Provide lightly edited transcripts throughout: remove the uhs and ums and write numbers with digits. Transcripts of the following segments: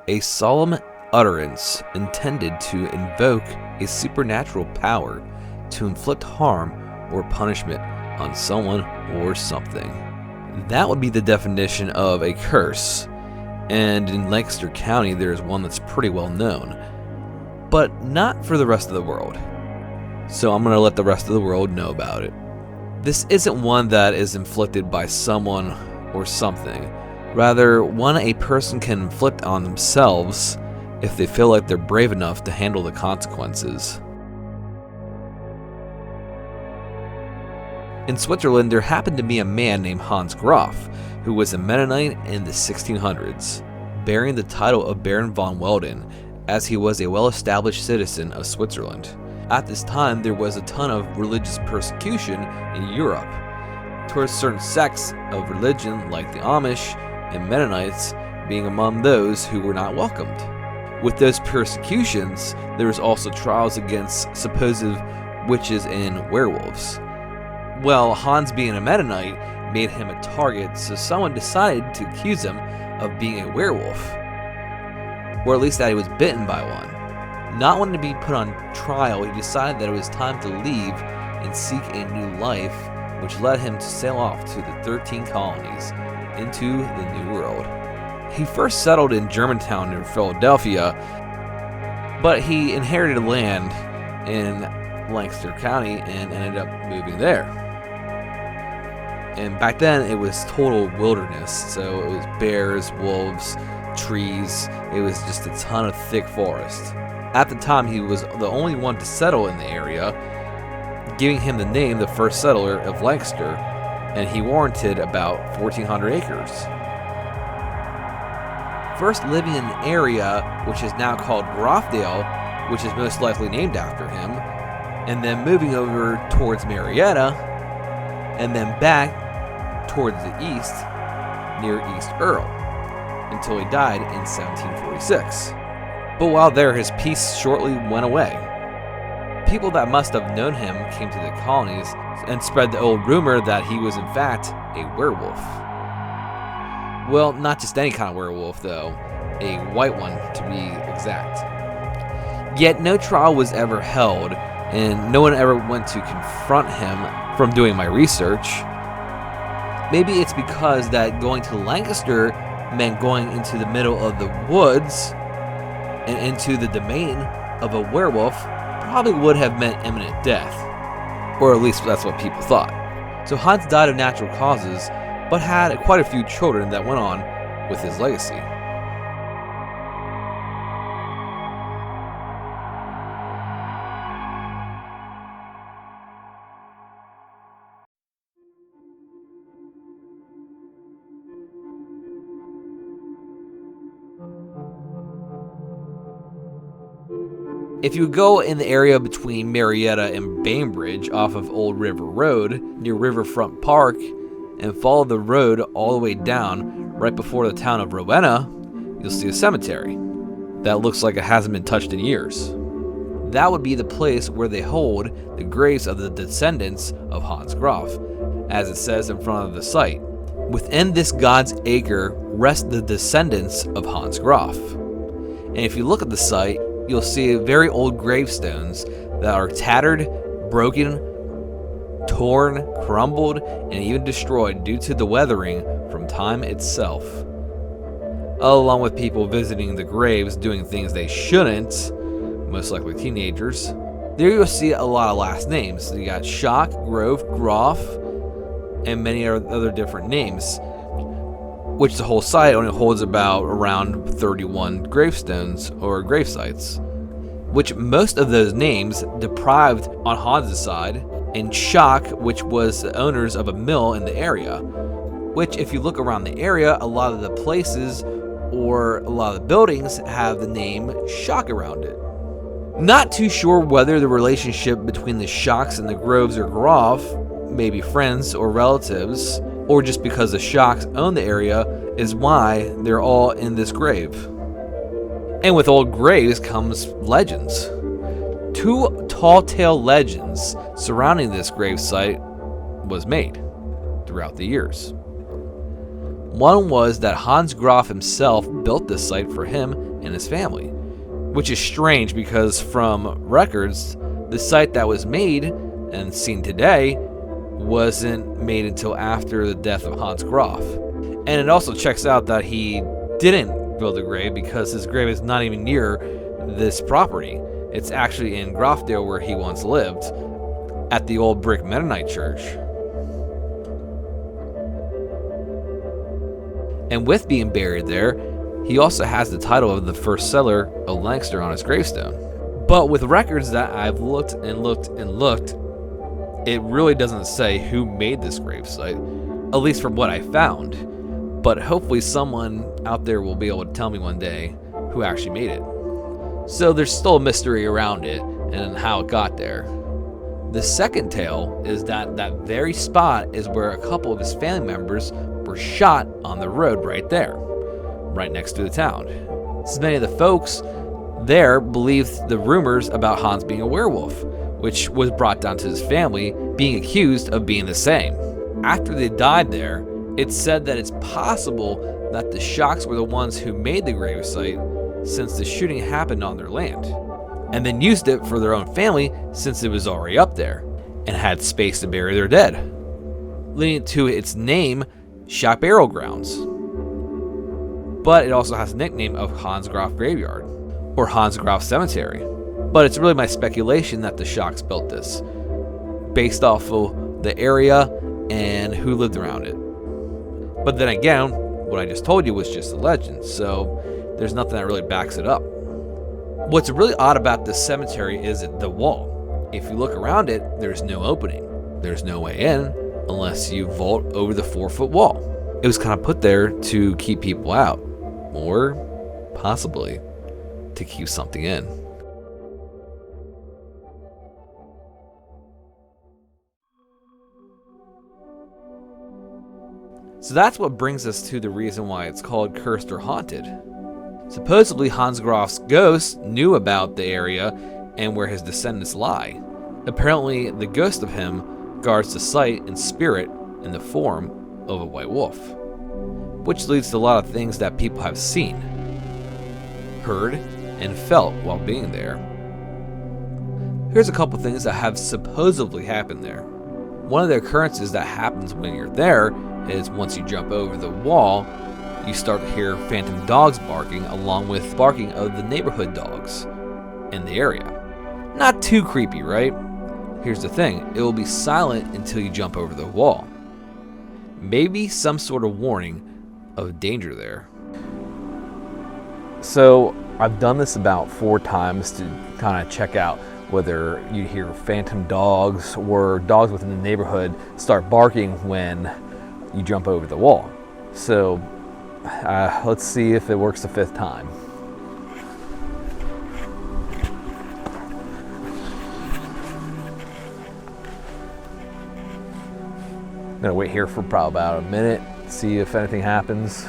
a solemn utterance intended to invoke a supernatural power to inflict harm or punishment on someone or something. That would be the definition of a curse, and in Lancaster County there is one that's pretty well known, but not for the rest of the world. So I'm going to let the rest of the world know about it. This isn't one that is inflicted by someone or something, rather one a person can inflict on themselves if they feel like they're brave enough to handle the consequences. In Switzerland, there happened to be a man named Hans Graf, who was a Mennonite in the 1600s, bearing the title of Barron von Weldon, as he was a well-established citizen of Switzerland. At this time, there was a ton of religious persecution in Europe towards certain sects of religion like the Amish and Mennonites being among those who were not welcomed. With those persecutions, there was also trials against supposed witches and werewolves. Well, Hans being a Mennonite made him a target, so someone decided to accuse him of being a werewolf, or at least that he was bitten by one. Not wanting to be put on trial, he decided that it was time to leave and seek a new life, which led him to sail off to the 13 colonies into the New World. He first settled in Germantown near Philadelphia, but he inherited land in Lancaster County and ended up moving there. And back then it was total wilderness, so it was bears, wolves, trees. It was just a ton of thick forest. At the time, he was the only one to settle in the area, giving him the name the first settler of Lancaster, and he warranted about 1,400 acres. First living in an area which is now called Groffdale, which is most likely named after him, and then moving over towards Marietta, and then back towards the east near East Earl, until he died in 1746. But while there, his peace shortly went away. People that must have known him came to the colonies and spread the old rumor that he was in fact a werewolf. Well, not just any kind of werewolf though, a white one to be exact. Yet no trial was ever held, and no one ever went to confront him from doing my research. Maybe it's because that going to Lancaster meant going into the middle of the woods and into the domain of a werewolf probably would have meant imminent death, or at least that's what people thought. So Hans died of natural causes, but had quite a few children that went on with his legacy. If you go in the area between Marietta and Bainbridge off of Old River Road near Riverfront Park and follow the road all the way down right before the town of Rowena, you'll see a cemetery that looks like it hasn't been touched in years. That would be the place where they hold the graves of the descendants of Hans Graf, as it says in front of the site. Within this God's acre rest the descendants of Hans Graf. And if you look at the site, you'll see very old gravestones that are tattered, broken, torn, crumbled, and even destroyed due to the weathering from time itself. Along with people visiting the graves doing things they shouldn't, most likely teenagers. There you'll see a lot of last names. You got Schock, Grove, Groff, and many other different names, which the whole site only holds about around 31 gravestones or grave sites, which most of those names deprived on Hans' side, and Schock, which was the owners of a mill in the area, which if you look around the area, a lot of the places or a lot of the buildings have the name Schock around it. Not too sure whether the relationship between the Schocks and the Groves or Groff, maybe friends or relatives, or just because the Schocks own the area, is why they're all in this grave. And with old graves comes legends. 2 tall tale legends surrounding this grave site was made throughout the years. One was that Hans Graf himself built this site for him and and his family. Which is strange because from records, the site that was made and seen today wasn't made until after the death of Hans Graf. And it also checks out that he didn't build a grave because his grave is not even near this property. It's actually in Groffdale where he once lived, at the old brick Mennonite church. And with being buried there, he also has the title of the first settler of Lancaster on his gravestone. But with records that I've looked and looked and looked, it really doesn't say who made this gravesite, at least from what I found. But hopefully someone out there will be able to tell me one day who actually made it. So there's still a mystery around it and how it got there. The second tale is that that very spot is where a couple of his family members were shot on the road right there, right next to the town. So many of the folks there believed the rumors about Hans being a werewolf, which was brought down to his family being accused of being the same. After they died there, it's said that it's possible that the Shocks were the ones who made the gravesite since the shooting happened on their land, and then used it for their own family since it was already up there and had space to bury their dead, leading to its name, Shock Burial Grounds. But it also has a nickname of Hans Graf Graveyard or Hans Graf Cemetery. But it's really my speculation that the Shocks built this based off of the area and who lived around it. But then again, what I just told you was just a legend, so there's nothing that really backs it up. What's really odd about this cemetery is the wall. If you look around it, there's no opening. There's no way in unless you vault over the 4-foot wall. It was kind of put there to keep people out, or possibly to keep something in. So that's what brings us to the reason why it's called cursed or haunted. Supposedly Hans Graf's ghost knew about the area and where his descendants lie. Apparently the ghost of him guards the site in spirit in the form of a white wolf, which leads to a lot of things that people have seen, heard, and felt while being there. Here's a couple things that have supposedly happened there. One of the occurrences that happens when you're there is once you jump over the wall, you start to hear phantom dogs barking along with barking of the neighborhood dogs in the area. Not too creepy, right? Here's the thing, it will be silent until you jump over the wall. Maybe some sort of warning of danger there. So I've done this about 4 times to kind of check out whether you hear phantom dogs or dogs within the neighborhood start barking when you jump over the wall. So let's see if it works the 5th time. I'm gonna wait here for probably about a minute, see if anything happens.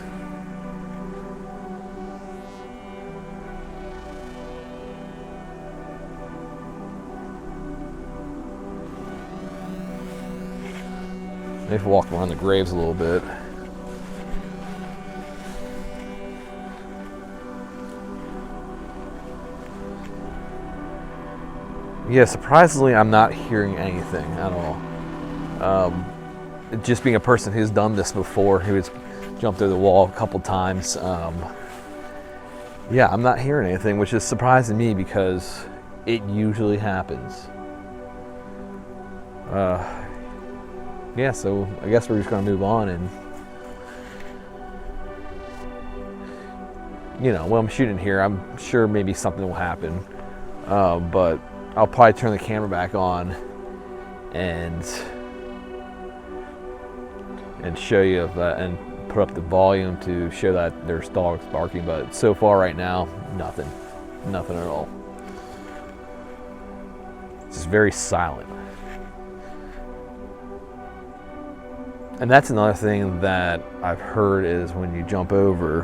Maybe walk around the graves a little bit. Yeah, surprisingly, I'm not hearing anything at all. Just being a person who's done this before, who's jumped through the wall a couple times, yeah, I'm not hearing anything, which is surprising me because it usually happens. Yeah, so I guess we're just going to move on and, you know, when I'm shooting here, I'm sure maybe something will happen, but I'll probably turn the camera back on and show you and put up the volume to show that there's dogs barking, but so far right now, nothing at all. It's just very silent. And that's another thing that I've heard is when you jump over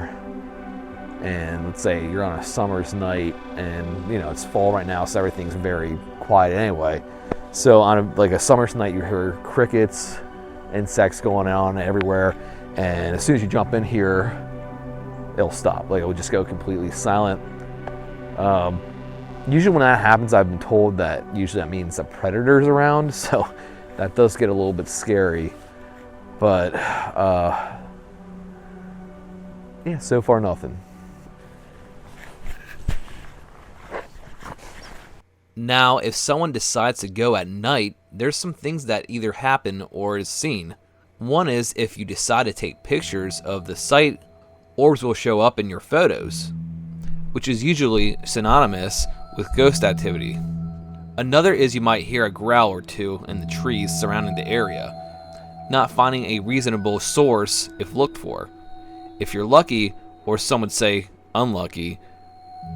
and let's say you're on a summer's night and you know it's fall right now, so everything's very quiet anyway. So on like a summer's night, you hear crickets, insects going on everywhere, and as soon as you jump in here, it'll stop. Like, it'll just go completely silent. Usually when that happens, I've been told that usually that means a predator's around, so that does get a little bit scary. But yeah, so far nothing. Now, if someone decides to go at night, there's some things that either happen or is seen. One is if you decide to take pictures of the site, orbs will show up in your photos, which is usually synonymous with ghost activity. Another is you might hear a growl or two in the trees surrounding the area, not finding a reasonable source if looked for. If you're lucky, or some would say unlucky,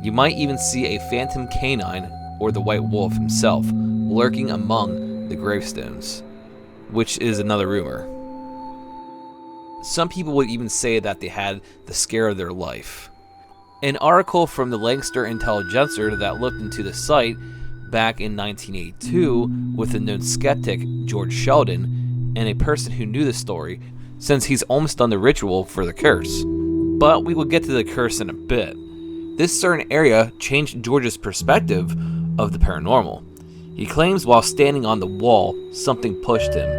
you might even see a phantom canine or the white wolf himself lurking among the gravestones, which is another rumor. Some people would even say that they had the scare of their life. An article from the Lancaster Intelligencer that looked into the site back in 1982 with the known skeptic George Sheldon and a person who knew the story, since he's almost done the ritual for the curse. But we will get to the curse in a bit. This certain area changed George's perspective of the paranormal. He claims while standing on the wall, something pushed him.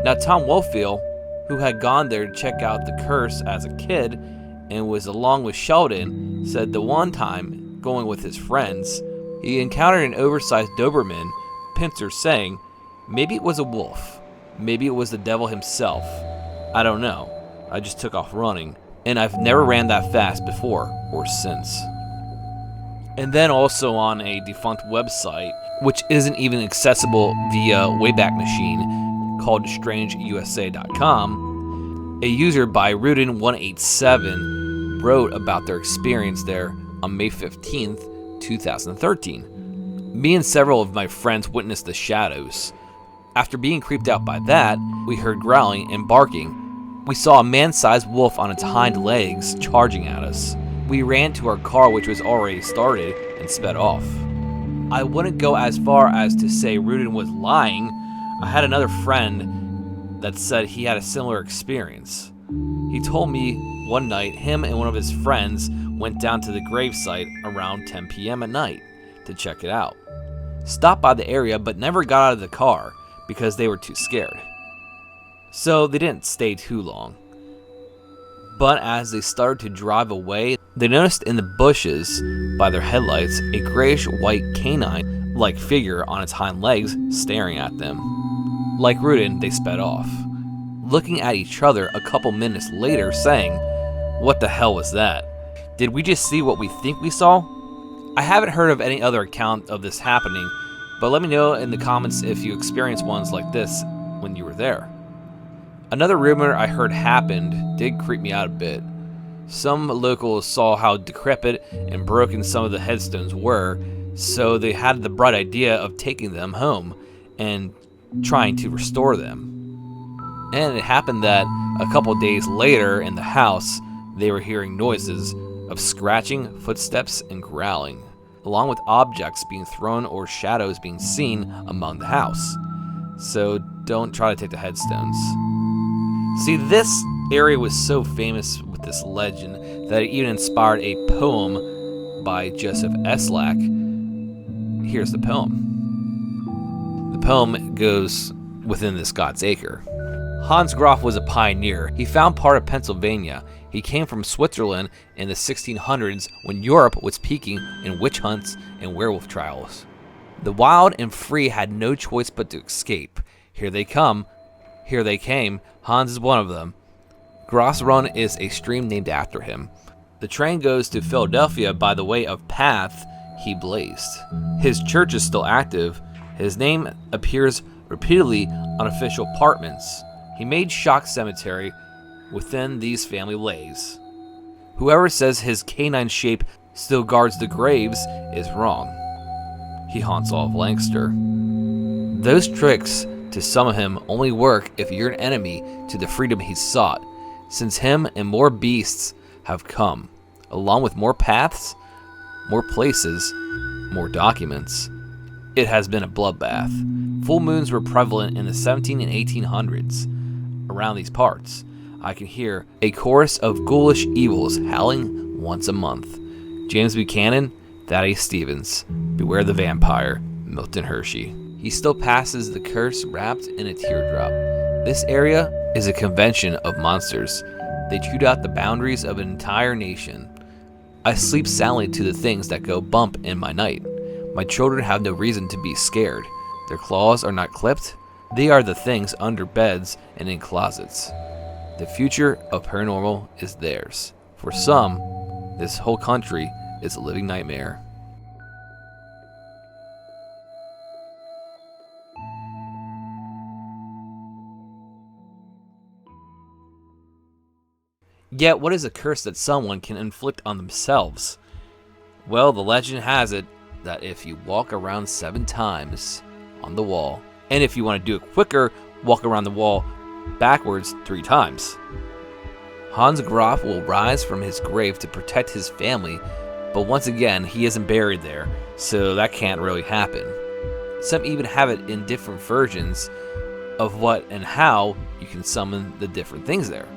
Now, Tom Wolfield, who had gone there to check out the curse as a kid and was along with Sheldon, said the one time, going with his friends, he encountered an oversized Doberman pincer saying, maybe it was a wolf, maybe it was the devil himself. I don't know. I just took off running, and I've never ran that fast before or since. And then also on a defunct website, which isn't even accessible via Wayback Machine, called strangeusa.com, a user by Rudin187 wrote about their experience there on May 15th, 2013. Me and several of my friends witnessed the shadows. After being creeped out by that, we heard growling and barking. We saw a man-sized wolf on its hind legs charging at us. We ran to our car, which was already started, and sped off. I wouldn't go as far as to say Rudin was lying. I had another friend that said he had a similar experience. He told me one night him and one of his friends went down to the gravesite around 10 p.m. at night to check it out. Stopped by the area but never got out of the car because they were too scared. So they didn't stay too long. But as they started to drive away, they noticed in the bushes by their headlights a grayish-white canine-like figure on its hind legs staring at them. Like Rudin, they sped off, looking at each other a couple minutes later saying, "What the hell was that? Did we just see what we think we saw?" I haven't heard of any other account of this happening, but let me know in the comments if you experienced ones like this when you were there. Another rumor I heard happened did creep me out a bit. Some locals saw how decrepit and broken some of the headstones were, so they had the bright idea of taking them home and trying to restore them. And it happened that a couple days later in the house, they were hearing noises of scratching, footsteps, and growling, along with objects being thrown or shadows being seen among the house. So don't try to take the headstones. See, this area was so famous with this legend that it even inspired a poem by Joseph Eslack. Here's the poem. The poem goes within this God's acre. Hans Graf was a pioneer. He found part of Pennsylvania. He came from Switzerland in the 1600s when Europe was peaking in witch hunts and werewolf trials. The wild and free had no choice but to escape. Here they come. Here they came. Hans is one of them. Graf's Run is a stream named after him. The train goes to Philadelphia by the way of path he blazed. His church is still active. His name appears repeatedly on official apartments. He made Shock Cemetery within these family lays. Whoever says his canine shape still guards the graves is wrong. He haunts all of Lancaster. Those tricks to summon him only work if you're an enemy to the freedom he sought, since him and more beasts have come, along with more paths, more places, more documents. It has been a bloodbath. Full moons were prevalent in the 17 and 1800s around these parts. I can hear a chorus of ghoulish evils howling once a month. James Buchanan, Thaddeus Stevens, Beware the Vampire, Milton Hershey. He still passes the curse wrapped in a teardrop. This area is a convention of monsters. They chewed out the boundaries of an entire nation. I sleep soundly to the things that go bump in my night. My children have no reason to be scared. Their claws are not clipped. They are the things under beds and in closets. The future of paranormal is theirs. For some, this whole country is a living nightmare. Yet, what is a curse that someone can inflict on themselves? Well, the legend has it that if you walk around 7 times on the wall, and if you want to do it quicker, walk around the wall backwards 3 times. Hans Graf will rise from his grave to protect his family, but once again, he isn't buried there, so that can't really happen. Some even have it in different versions of what and how you can summon the different things there.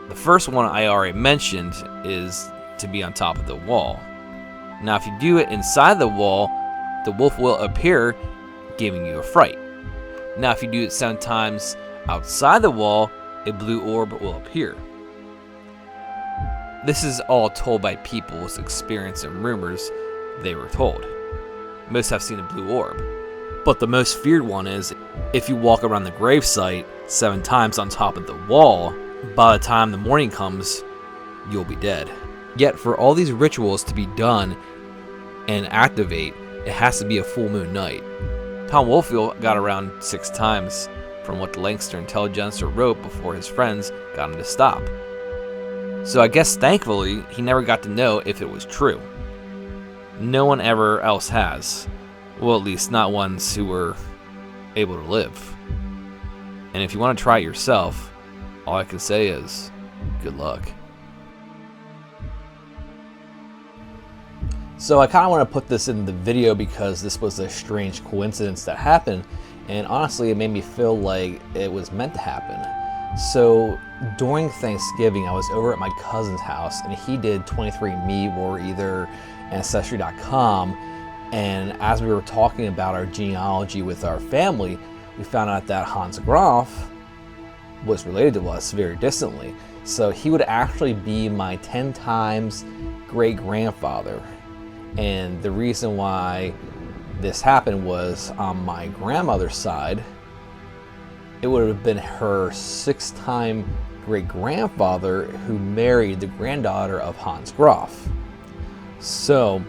The first one I already mentioned is to be on top of the wall. Now, if you do it inside the wall, the wolf will appear, giving you a fright. Now, if you do it 7 times outside the wall, a blue orb will appear. This is all told by people's experience and rumors they were told. Most have seen a blue orb. But the most feared one is if you walk around the gravesite 7 times on top of the wall, by the time the morning comes, you'll be dead. Yet for all these rituals to be done and activate, it has to be a full moon night. Tom Wolfield got around 6 times from what the Lancaster Intelligencer wrote before his friends got him to stop. So I guess thankfully he never got to know if it was true. No one ever else has. Well, at least not ones who were able to live. And if you want to try it yourself, all I can say is, good luck. So I kind of want to put this in the video because this was a strange coincidence that happened, and honestly it made me feel like it was meant to happen. So during Thanksgiving, I was over at my cousin's house, and he did 23andMe or either Ancestry.com, and as we were talking about our genealogy with our family, we found out that Hans Graf was related to us very distantly. So he would actually be my 10 times great-grandfather. And the reason why this happened was on my grandmother's side, it would have been her 6th-time great-grandfather who married the granddaughter of Hans Graf. So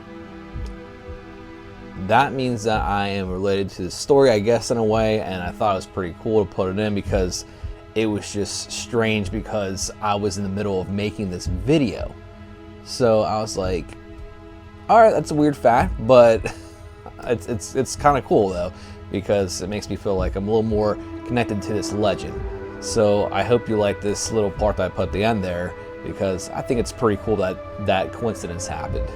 that means that I am related to the story, I guess, in a way, and I thought it was pretty cool to put it in because it was just strange because I was in the middle of making this video. So I was like, alright, that's a weird fact, but it's kind of cool though, because it makes me feel like I'm a little more connected to this legend. So I hope you like this little part that I put at the end there, because I think it's pretty cool that that coincidence happened.